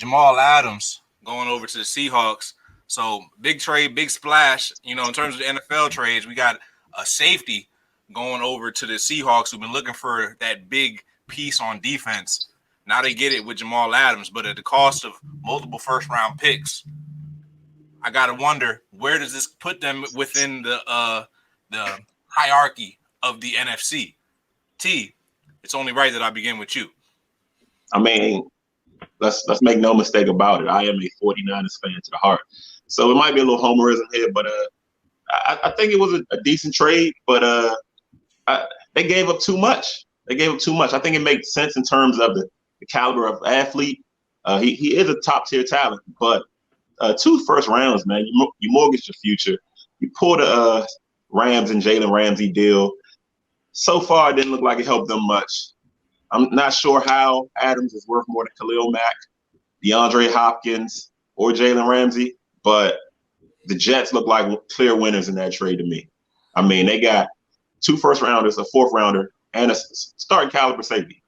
Jamal Adams going over to the Seahawks. So big trade, big splash. In terms of the NFL trades, we got a safety going over to the Seahawks who've been looking for that big piece on defense. Now they get it with Jamal Adams, but at the cost of multiple first-round picks. I gotta wonder, where does this put them within the hierarchy of the NFC? T, it's only right that I begin with you. I mean, let's make no mistake about it. I am a 49ers fan to the heart. So it might be a little homerism here, but I think it was a decent trade, but they gave up too much. I think it makes sense in terms of the caliber of athlete. He is a top-tier talent, but 2 first rounds, man, you mortgage your future. You pull the Rams and Jalen Ramsey deal. So far, it didn't look like it helped them much. I'm not sure how Adams is worth more than Khalil Mack, DeAndre Hopkins, or Jalen Ramsey, but the Jets look like clear winners in that trade to me. I mean, they got 2 first rounders, a 4th rounder, and a starting caliber safety.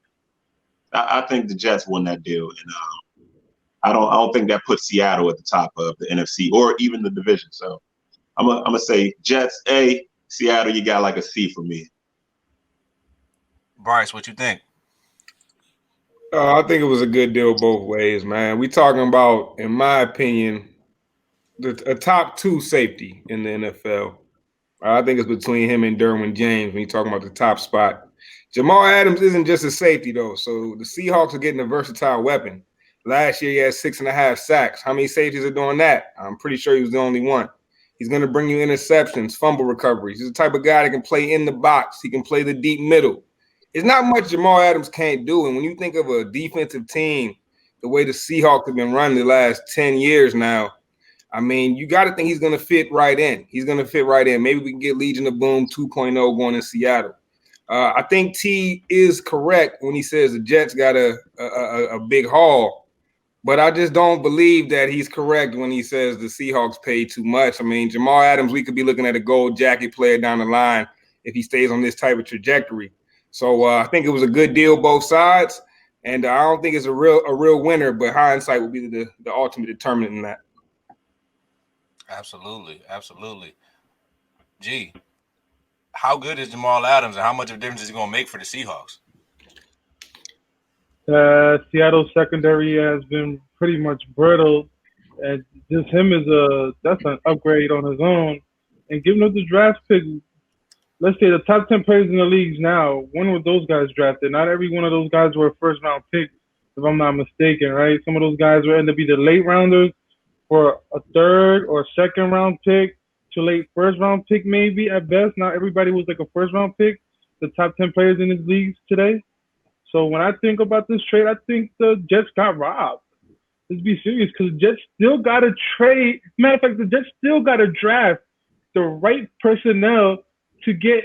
I think the Jets won that deal, and I don't think that puts Seattle at the top of the NFC or even the division. So I'm gonna say Jets A, Seattle. You got like a C for me. Bryce, what you think? I think it was a good deal both ways, man. We talking about, in my opinion, a top 2 safety in the NFL. I think it's between him and Derwin James when you're talking about the top spot. Jamal Adams isn't just a safety, though. So the Seahawks are getting a versatile weapon. Last year, he had 6.5 sacks. How many safeties are doing that? I'm pretty sure he was the only one. He's going to bring you interceptions, fumble recoveries. He's the type of guy that can play in the box. He can play the deep middle. It's not much Jamal Adams can't do. And when you think of a defensive team, the way the Seahawks have been running the last 10 years now, I mean, you got to think he's going to fit right in. Maybe we can get Legion of Boom 2.0 going in Seattle. I think T is correct when he says the Jets got a big haul, but I just don't believe that he's correct when he says the Seahawks paid too much. I mean, Jamal Adams, we could be looking at a gold jacket player down the line if he stays on this type of trajectory. So I think it was a good deal both sides, and I don't think it's a real winner, but hindsight will be the ultimate determinant in that. Absolutely. G, how good is Jamal Adams, and how much of a difference is he going to make for the Seahawks? Seattle's secondary has been pretty much brittle, and just him that's an upgrade on his own. And giving up the draft pick, let's say the top 10 players in the leagues now, when were those guys drafted? Not every one of those guys were a first-round pick, if I'm not mistaken, right? Some of those guys will end up either late rounders for a 3rd or 2nd-round pick to late 1st-round pick maybe at best. Not everybody was like a 1st-round pick, the top 10 players in these leagues today. So when I think about this trade, I think the Jets got robbed. Let's be serious, because the Jets still got to trade. Matter of fact, the Jets still got to draft the right personnel to get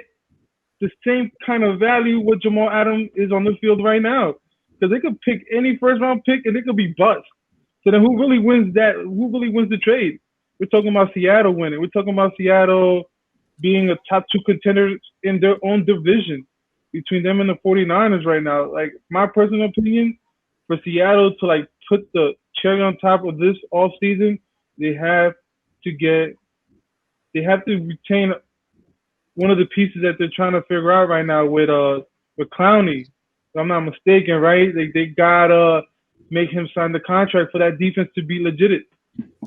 the same kind of value what Jamal Adams is on the field right now. Because they could pick any 1st-round pick and it could be bust. So then who really wins that? Who really wins the trade? We're talking about Seattle winning. We're talking about Seattle being a top 2 contender in their own division between them and the 49ers right now. Like, my personal opinion, for Seattle to like put the cherry on top of this all season, they have to retain one of the pieces that they're trying to figure out right now with Clowney. If I'm not mistaken, right? They gotta make him sign the contract for that defense to be legit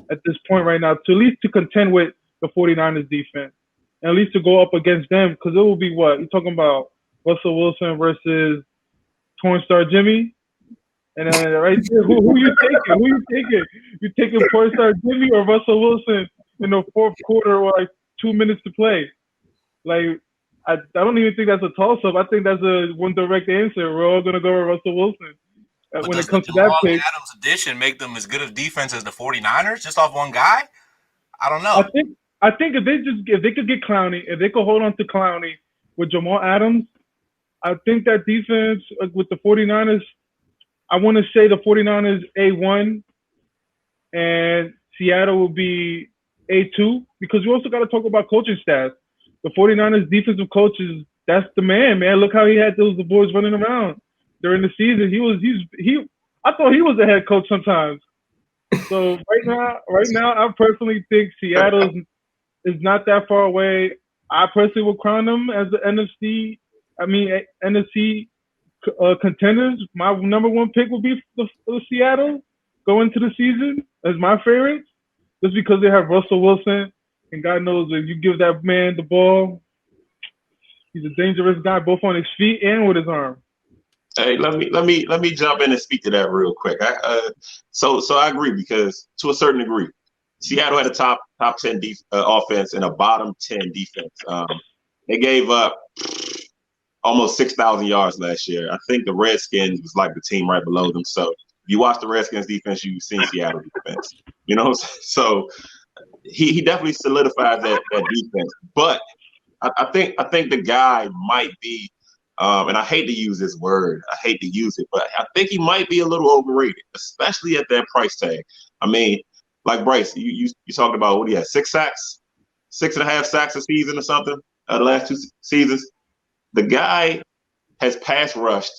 at this point right now, to at least to contend with the 49ers defense, and at least to go up against them, because it will be what? You're talking about Russell Wilson versus Torn Star Jimmy? And then right there, who you taking? You taking Torn Star Jimmy or Russell Wilson in the 4th quarter with like 2 minutes to play? Like, I don't even think that's a toss-up. I think that's a one direct answer. We're all going to go with Russell Wilson. But when does it comes the to that Jamal pick, Adams addition make them as good of defense as the 49ers just off one guy? I don't know. I think if they could get Clowney, if they could hold on to Clowney with Jamal Adams, I think that defense with the 49ers, I want to say the 49ers A1 and Seattle will be A2, because we also got to talk about coaching staff. The 49ers defensive coaches, that's the man. Look how he had the boys running around during the season. I thought he was a head coach sometimes. So right now, I personally think Seattle is not that far away. I personally will crown them as the NFC contenders. My number one pick would be the Seattle going into the season as my favorites, just because they have Russell Wilson, and God knows if you give that man the ball, he's a dangerous guy both on his feet and with his arm. Hey, let me jump in and speak to that real quick. So I agree because to a certain degree, Seattle had a top 10 offense and a bottom 10 defense. They gave up almost 6,000 yards last year. I think the Redskins was like the team right below them. So if you watch the Redskins defense, you've seen Seattle defense. You know, so he definitely solidifies that defense. But I think the guy might be, and I hate to use this word, I hate to use it, but I think he might be a little overrated, especially at that price tag. I mean, like Bryce, you talked about what he had, 6 sacks, 6.5 sacks a season or something, the last 2 seasons. The guy has pass rushed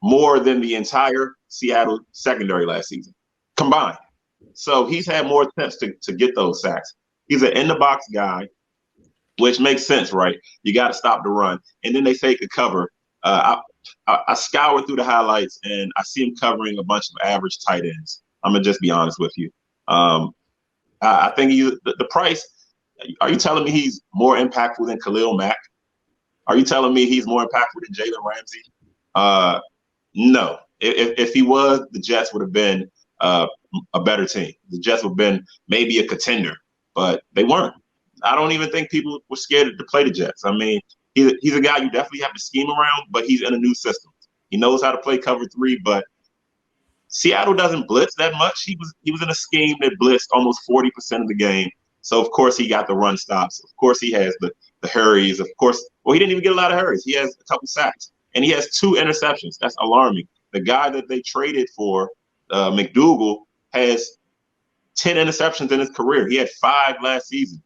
more than the entire Seattle secondary last season combined. So he's had more attempts to get those sacks. He's an in-the-box guy, which makes sense, right? You got to stop the run. And then they take a cover. I scoured through the highlights, and I see him covering a bunch of average tight ends. I'm going to just be honest with you. I think the price – are you telling me he's more impactful than Khalil Mack? Are you telling me he's more impactful than Jalen Ramsey? No. If he was, the Jets would have been a better team. The Jets would have been maybe a contender, but they weren't. I don't even think people were scared to play the Jets. I mean, he's a guy you definitely have to scheme around, but he's in a new system. He knows how to play cover 3, but Seattle doesn't blitz that much. He was in a scheme that blitzed almost 40% of the game. So, of course, he got the run stops. Of course, he has the hurries. Of course, well, he didn't even get a lot of hurries. He has a couple sacks, and he has 2 interceptions. That's alarming. The guy that they traded for, McDougal, has 10 interceptions in his career. He had 5 last season.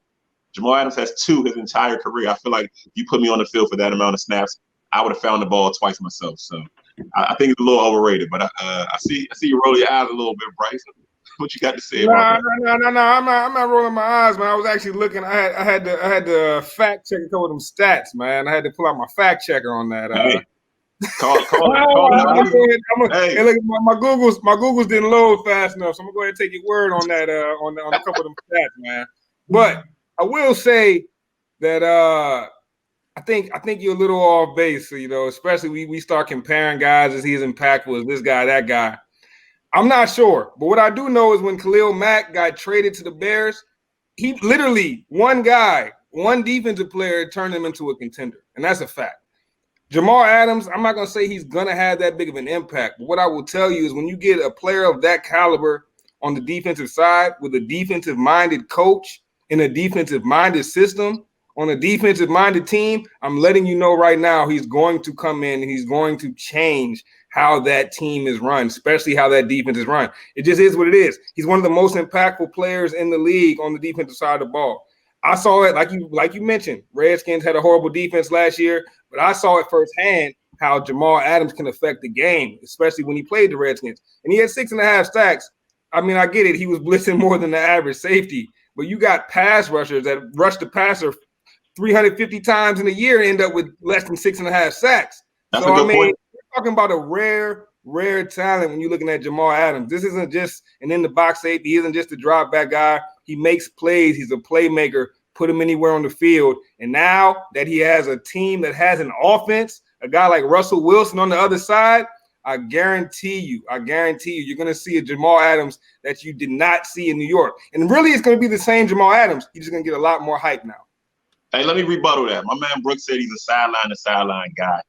Jamal Adams has 2 his entire career. I feel like if you put me on the field for that amount of snaps, I would have found the ball twice myself. So I think it's a little overrated. But I see you roll your eyes a little bit, Bryce. What you got to say about that? No. I'm not rolling my eyes, man. I was actually looking. I had to fact check a couple of them stats, man. I had to pull out my fact checker on that. Hey, call Hey, look, my Googles didn't load fast enough, so I'm gonna go ahead and take your word on that on a couple of them stats, man. But I will say that I think you're a little off base, you know, especially we start comparing guys as he's impactful as this guy, that guy. I'm not sure, but what I do know is when Khalil Mack got traded to the Bears, he literally one defensive player turned him into a contender, and that's a fact. Jamal Adams, I'm not going to say he's going to have that big of an impact, but what I will tell you is when you get a player of that caliber on the defensive side with a defensive-minded coach in a defensive-minded system on a defensive-minded team, I'm letting you know right now he's going to come in and he's going to change how that team is run, especially how that defense is run. It just is what it is. He's one of the most impactful players in the league on the defensive side of the ball. I saw it, like you mentioned, Redskins had a horrible defense last year, but I saw it firsthand how Jamal Adams can affect the game, especially when he played the Redskins. And he had 6.5 sacks. I mean, I get it. He was blitzing more than the average safety, but you got pass rushers that rush the passer 350 times in a year and end up with less than 6.5 sacks. That's a good point. We're talking about a rare talent when you're looking at Jamal Adams. This isn't just an in-the-box safety. He isn't just a drop-back guy. He makes plays. He's a playmaker. Put him anywhere on the field. And now that he has a team that has an offense, a guy like Russell Wilson on the other side, I guarantee you, you're going to see a Jamal Adams that you did not see in New York. And really, it's going to be the same Jamal Adams. He's just going to get a lot more hype now. Hey, let me rebuttal that. My man Brooks said he's a sideline guy.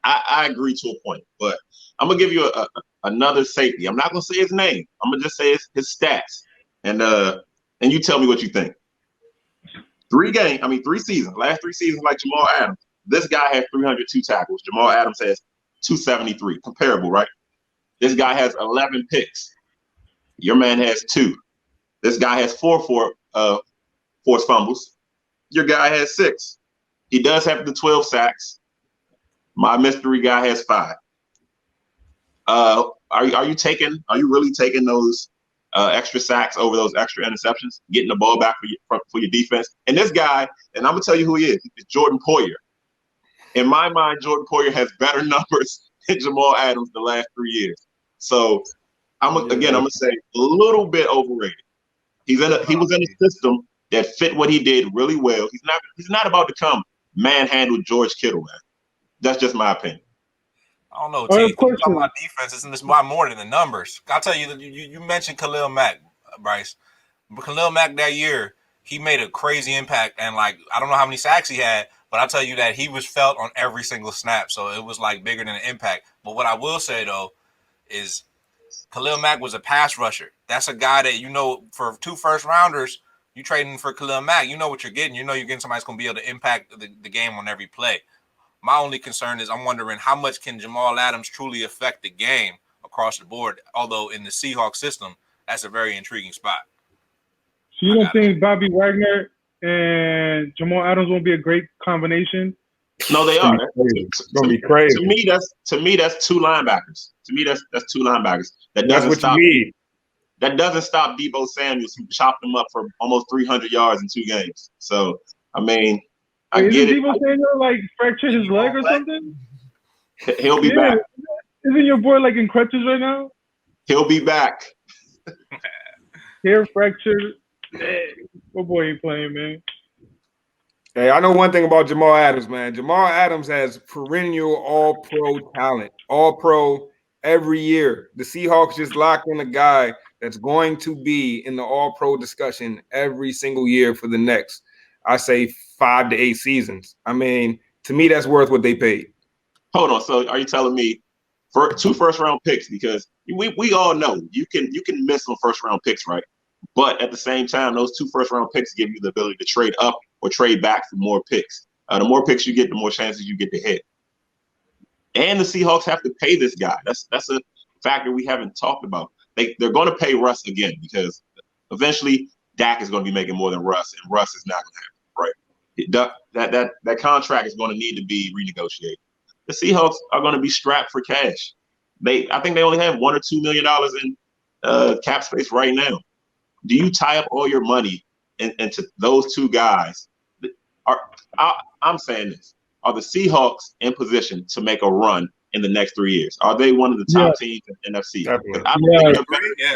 I agree to a point, but I'm going to give you another safety. I'm not going to say his name. I'm going to just say his stats. And you tell me what you think. 3 seasons, last 3 seasons like Jamal Adams. This guy has 302 tackles. Jamal Adams has 273. Comparable, right? This guy has 11 picks. Your man has 2. This guy has 4 forced fumbles. Your guy has 6. He does have the 12 sacks. My mystery guy has 5. Are you really taking those extra sacks over those extra interceptions, getting the ball back for your defense? And this guy, and I'm gonna tell you who he is. It's Jordan Poyer. In my mind, Jordan Poyer has better numbers than Jamal Adams the last 3 years. So I'm gonna say a little bit overrated. He was in a system that fit what he did really well. He's not about to come manhandle George Kittle, man. That's just my opinion. I don't know, All right, T. You talking about defenses, and this is why more than the numbers. I'll tell you, you mentioned Khalil Mack, Bryce. But Khalil Mack that year, he made a crazy impact, and like I don't know how many sacks he had, but I'll tell you that he was felt on every single snap, so it was like bigger than an impact. But what I will say though is Khalil Mack was a pass rusher. That's a guy that for 2 first rounders, you trading for Khalil Mack, you know what you're getting. You know you're getting somebody that's going to be able to impact the game on every play. My only concern is I'm wondering how much can Jamal Adams truly affect the game across the board, although in the Seahawks system, that's a very intriguing spot. So you don't think Bobby Wagner and Jamal Adams won't be a great combination? No, they are. It's gonna be crazy. To me, that's 2 linebackers. To me, that's 2 linebackers. That's what you need. That doesn't stop Deebo Samuel who chopped him up for almost 300 yards in 2 games. So, I mean, I get it. Isn't Deebo Samuel like fractured his leg or something? He'll be back. Isn't your boy like in crutches right now? He'll be back. Hair fractured. My boy ain't playing, man. Hey, I know one thing about Jamal Adams, man. Jamal Adams has perennial all-pro talent, all-pro every year. The Seahawks just locked in a guy that's going to be in the all-pro discussion every single year for the next, I say, 5 to 8 seasons. I mean, to me, that's worth what they paid. Hold on. So are you telling me for 2 first-round picks? Because we all know you can miss on first-round picks, right? But at the same time, those 2 first-round picks give you the ability to trade up or trade back for more picks. The more picks you get, the more chances you get to hit. And the Seahawks have to pay this guy. That's a factor we haven't talked about. They're going to pay Russ again because eventually Dak is going to be making more than Russ, and Russ is not going to have it, right? That contract is going to need to be renegotiated. The Seahawks are going to be strapped for cash. I think they only have $1 or $2 million in cap space right now. Do you tie up all your money into those 2 guys? I'm saying this. Are the Seahawks in position to make a run in the next 3 years? Are they one of the top teams in NFC? As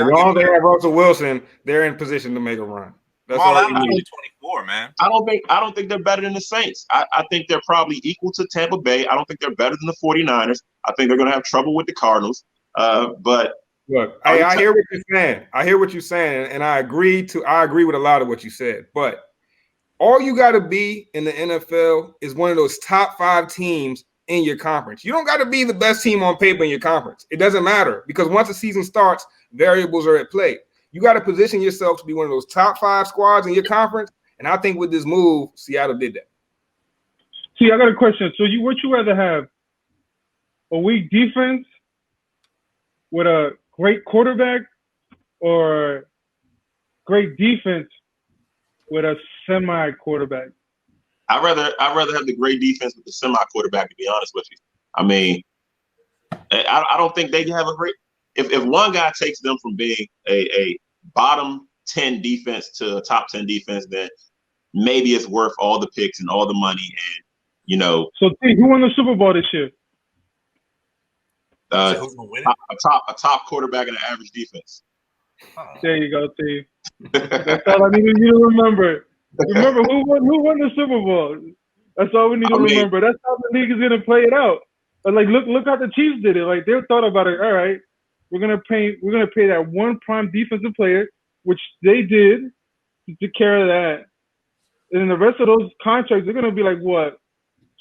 long as they have Russell Wilson, they're in position to make a run. That's all you need. 24, man. I don't think they're better than the Saints. I think they're probably equal to Tampa Bay. I don't think they're better than the 49ers. I think they're going to have trouble with the Cardinals. But look, I hear what you're saying. I hear what you're saying, and I agree with a lot of what you said. But all you got to be in the NFL is one of those top 5 teams in your conference. You don't got to be the best team on paper in your conference. It doesn't matter because once the season starts, variables are at play. You got to position yourself to be one of those top 5 squads in your conference, and I think with this move, Seattle did that. See, I got a question. So would you rather have a weak defense with a great quarterback or great defense with a semi-quarterback? I'd rather have the great defense with the semi-quarterback, to be honest with you. I mean, I don't think they have a great – if one guy takes them from being a bottom 10 defense to a top 10 defense, then maybe it's worth all the picks and all the money and, you know. So, T, who won the Super Bowl this year? A top quarterback and an average defense. There you go, T. That's all I needed you to remember. Remember who won the Super Bowl. That's all we need to remember. That's how the league is gonna play it out. But like, look how the Chiefs did it. Like they thought about it. All right, we're gonna pay that one prime defensive player, which they did to take care of that. And then the rest of those contracts, they're gonna be like what,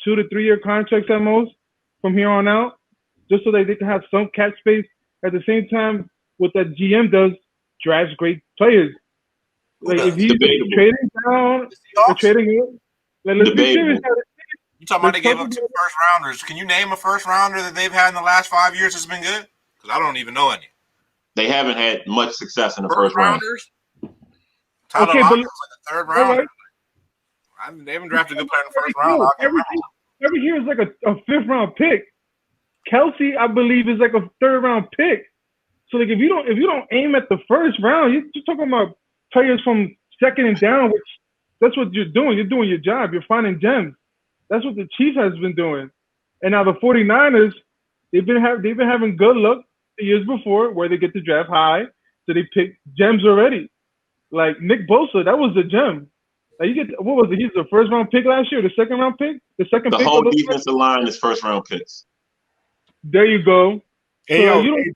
2 to 3 year contracts at most from here on out, just so that they can have some cap space. At the same time, what that GM does, drafts great players. Like if he's trading down or trading up, like let's be serious. You talking about they gave up 2 first rounders? Can you name a first rounder that they've had in the last 5 years that's been good? Because I don't even know any. They haven't had much success in the first round. Tyler Lockett was like a 3rd rounder. Right. They haven't drafted a good player in the first round. Every year is like a 5th round pick. Kelsey, I believe, is like a 3rd round pick. So like if you don't aim at the first round, you're talking about players from second and down, which that's what you're doing. You're doing your job. You're finding gems. That's what the Chiefs has been doing. And now the 49ers, they've been having good luck the years before where they get the draft high, so they pick gems already. Like Nick Bosa, that was the gem. Like you get what was it? He's the first round pick last year, the second round pick, the second The pick. whole defensive line is first round picks. There you go. Hey, So yo, you don't,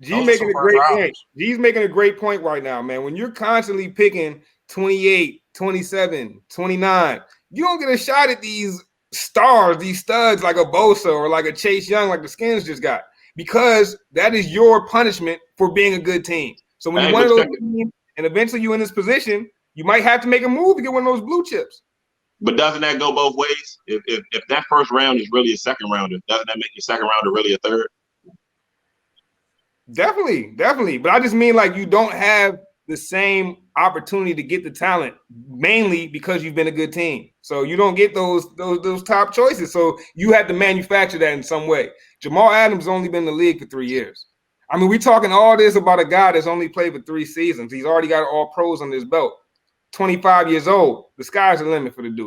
G making a great point. G's making a great point right now, man. When you're constantly picking 28, 27, 29, you don't get a shot at these stars, these studs like a Bosa or like a Chase Young, like the Skins just got, because that is your punishment for being a good team. So when you're one of those teams and eventually you're in this position, you might have to make a move to get one of those blue chips. But doesn't that go both ways? If that first round is really a second rounder, doesn't that make your second rounder really a third? Definitely. But I just mean like you don't have the same opportunity to get the talent, mainly because you've been a good team. So you don't get those top choices. So you have to manufacture that in some way. Jamal Adams has only been in the league for 3 years. I mean, we're talking all this about a guy that's only played for 3 seasons. He's already got all pros on his belt. 25 years old. The sky's the limit for the dude.